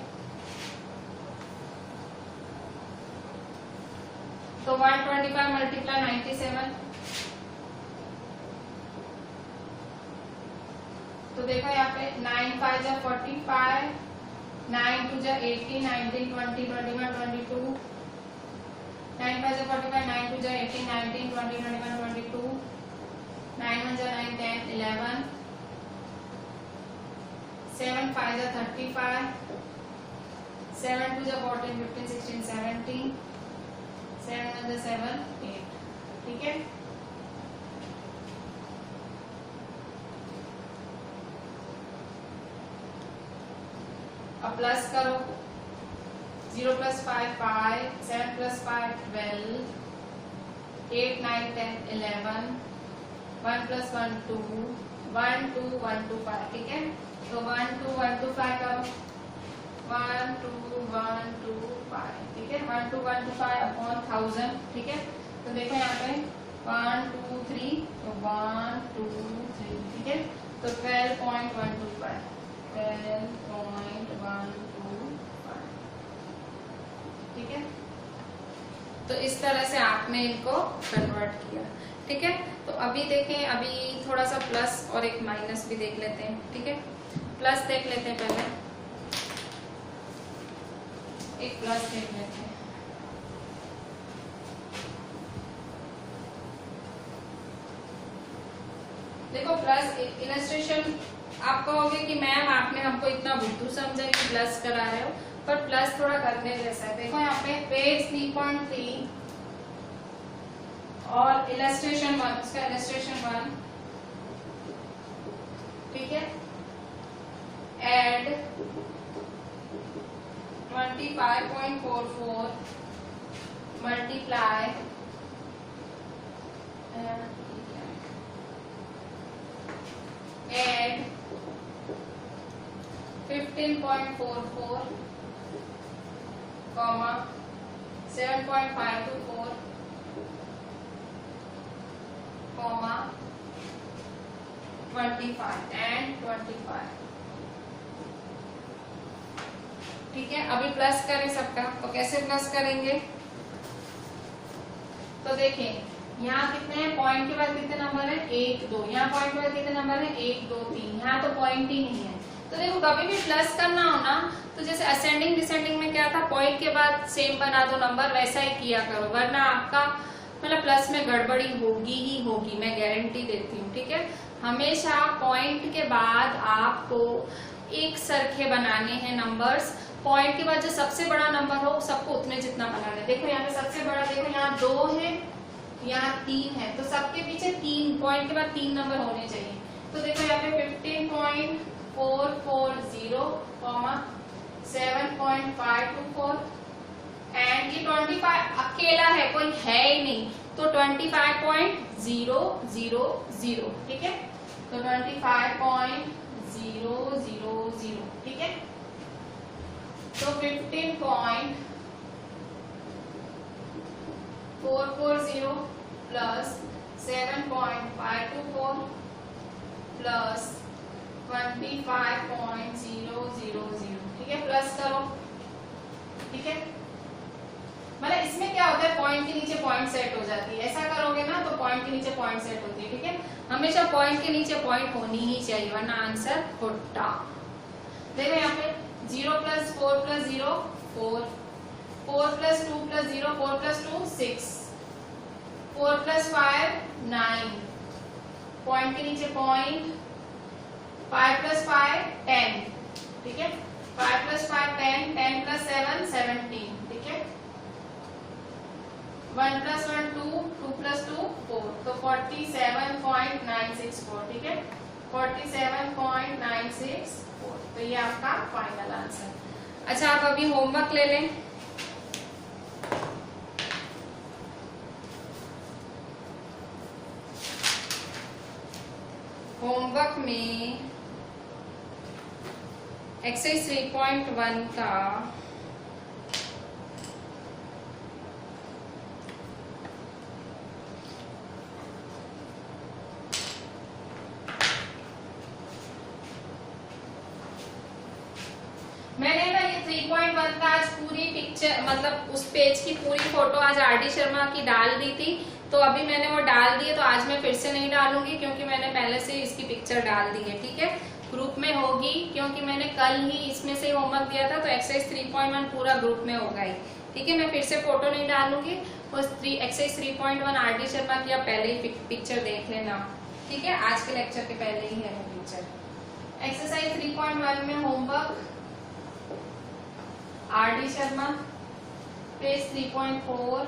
तो 125 मल्टीप्लाई 97, तो देखो यहाँ पे 9 5 जा 45, 9 2 जा 18, 19 20 21 22, 9 5 जा 45, 9 2 जा 18, 19 20 21 22, 9 1 जा 9 10 11, 7 5 जा 35, 7 2 जा 14 15 16 17, 7 1 जा 7 8, ठीक है। अब प्लस करो, 0 + 5 5, 7 + 5 12, 8 9 10 11, 1 + 1 2, 1 2 1 2 5, ठीक है। तो 1 2 1 2 5 करो, 1 2 1 2 5, ठीक है। 1 2 1 2 5 अपॉन 1000, ठीक है। तो देखो यहाँ पे 1 2 3, तो 1 2 3, ठीक है। तो 12.125, 12.125, ठीक है। तो इस तरह से आपने इनको कन्वर्ट किया, ठीक है। तो अभी देखें, अभी थोड़ा सा प्लस और एक माइनस भी देख लेते हैं, ठीक है। प्लस देख लेते हैं, पहले एक प्लस देख लेते हैं। देखो प्लस इलस्ट्रेशन आप कहोगे कि मैम आपने हमको इतना बुद्धू समझा कि प्लस करा रहे हो, पर प्लस थोड़ा करने जैसा है। देखो यहाँ पे पेज 3.3 और इलस्ट्रेशन 1, उसका इलस्ट्रेशन 1, ठीक है। Add 25.44 multiply add 15.44 comma 7.524 comma 25 and 25, ठीक है। अभी प्लस करें सबका, तो कैसे प्लस करेंगे? तो देखें यहाँ कितने हैं, पॉइंट के बाद कितने नंबर है, 1 2, यहाँ पॉइंट के बाद कितने नंबर है, 1 2 3, यहाँ तो पॉइंट ही नहीं है। तो देखो कभी भी प्लस करना हो ना, तो जैसे असेंडिंग डिसेंडिंग में क्या था, पॉइंट के बाद सेम बना दो नंबर, वैसा ही किया करो, वरना आपका मतलब प्लस में गड़बड़ी होगी ही होगी, मैं गारंटी देती हूँ, ठीक है। हमेशा पॉइंट के बाद आपको एक सरखे बनाने हैं नंबर्स, पॉइंट के बाद जो सबसे बड़ा नंबर हो सबको उतने जितना बनाना है। देखो यहाँ पे सबसे बड़ा, देखो यहाँ 2 है, यहाँ 3 है, तो सबके पीछे 3, पॉइंट के बाद 3 नंबर होने चाहिए। तो देखो यहाँ पे 15.440, 7.524 एंड ये 25 अकेला है, कोई है ही नहीं, तो 25.000, ठीक है। तो 25.000, ठीक है। तो 15.440 प्लस 7.524 प्लस 25.000, ठीक है। प्लस करो, ठीक है। मतलब इसमें क्या होता है, पॉइंट के नीचे पॉइंट सेट हो जाती है, ऐसा करोगे ना तो पॉइंट के नीचे पॉइंट सेट होती है, ठीक है। हमेशा पॉइंट के नीचे पॉइंट होनी ही चाहिए, वरना आंसर फुट्टा। देखो यहाँ पे 0 + 4 + 0 4, 4 + 2 + 0, 4 + 2 6, 4 + 5 9, पॉइंट के नीचे पॉइंट, 5 + 5 10, ठीक है। 5 + 5 10, 10 + 7 17, ठीक है। 1 + 1 2, 2 + 2 4, तो 47.964, ठीक है। 47.964, तो ये आपका फाइनल आंसर। अच्छा आप अभी होमवर्क ले लें। होमवर्क में एक्सरसाइज 3.1 का मैंने ना ये 3.1 का आज पूरी पिक्चर, मतलब उस पेज की पूरी फोटो आज आर.डी. शर्मा की डाल दी थी, तो अभी मैंने वो डाल दी है, तो आज मैं फिर से नहीं डालूंगी क्योंकि मैंने पहले से इसकी पिक्चर डाल दी है, ठीक है। ग्रुप में होगी क्योंकि मैंने कल ही इसमें से होमवर्क दिया था, तो एक्सरसाइज 3.1 पूरा ग्रुप में होगा ही, ठीक है। मैं फिर से फोटो नहीं डालूंगी, बस एक्सरसाइज 3.1 आर.डी. शर्मा की आप पहले ही पिक्चर देख लेना, ठीक है। आज के लेक्चर के पहले ही है वो पिक्चर। एक्सरसाइज 3.1 में homework RD. Sharma, page 3.4,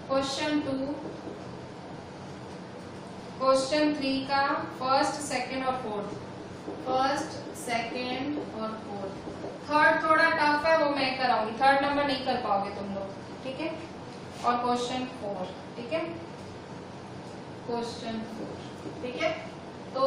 question 2, question 3 का फर्स्ट, सेकंड और फोर्थ, फर्स्ट, सेकंड और फोर्थ। थर्ड थोड़ा टफ है, वो मैं कराऊंगी, थर्ड नंबर नहीं कर पाओगे तुम लोग, ठीक है। और क्वेश्चन 4, ठीक है, क्वेश्चन 4, ठीक है। तो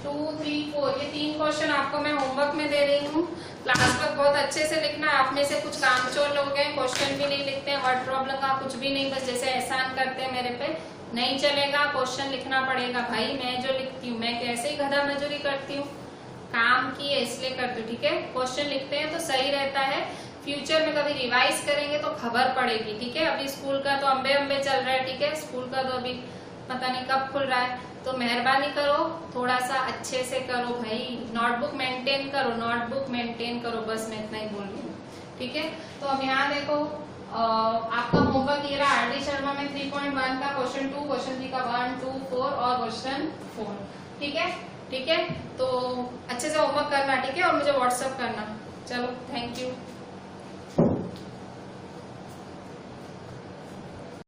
2, 3, 4 ये 3 क्वेश्चन आपको मैं होमवर्क में दे रही हूँ। क्लास वर्क बहुत अच्छे से लिखना। आप में से कुछ कामचोर लोग हैं, क्वेश्चन भी नहीं लिखते हैं, वर्ड प्रॉब्लम का कुछ भी नहीं, बस जैसे एहसान करते हैं मेरे पे, नहीं चलेगा, क्वेश्चन लिखना पड़ेगा। भाई मैं जो लिखती हूँ, मैं कैसे ही गधा मजूरी करती हूँ, काम की है इसलिए करती हूँ, ठीक है। क्वेश्चन लिखते हैं तो सही रहता है, फ्यूचर में कभी रिवाइज करेंगे तो खबर पड़ेगी, ठीक है। अभी स्कूल का तो अम्बे अम्बे चल रहा है, ठीक है, स्कूल का तो अभी पता नहीं कब खुल रहा है, तो मेहरबानी करो थोड़ा सा अच्छे से करो भाई, नोटबुक मेंटेन करो, नोटबुक मेंटेन करो, बस मैं इतना ही बोल रही हूँ, ठीक है। तो अब यहाँ देखो आपका होमवर्क ये रहा आरडी शर्मा में 3.1 का क्वेश्चन 2, क्वेश्चन 3 का 1, 2, 4 और क्वेश्चन 4। ठीक है, ठीक है, तो अच्छे से होमवर्क करना, ठीक है, और मुझे व्हाट्सएप करना। चलो, थैंक यू।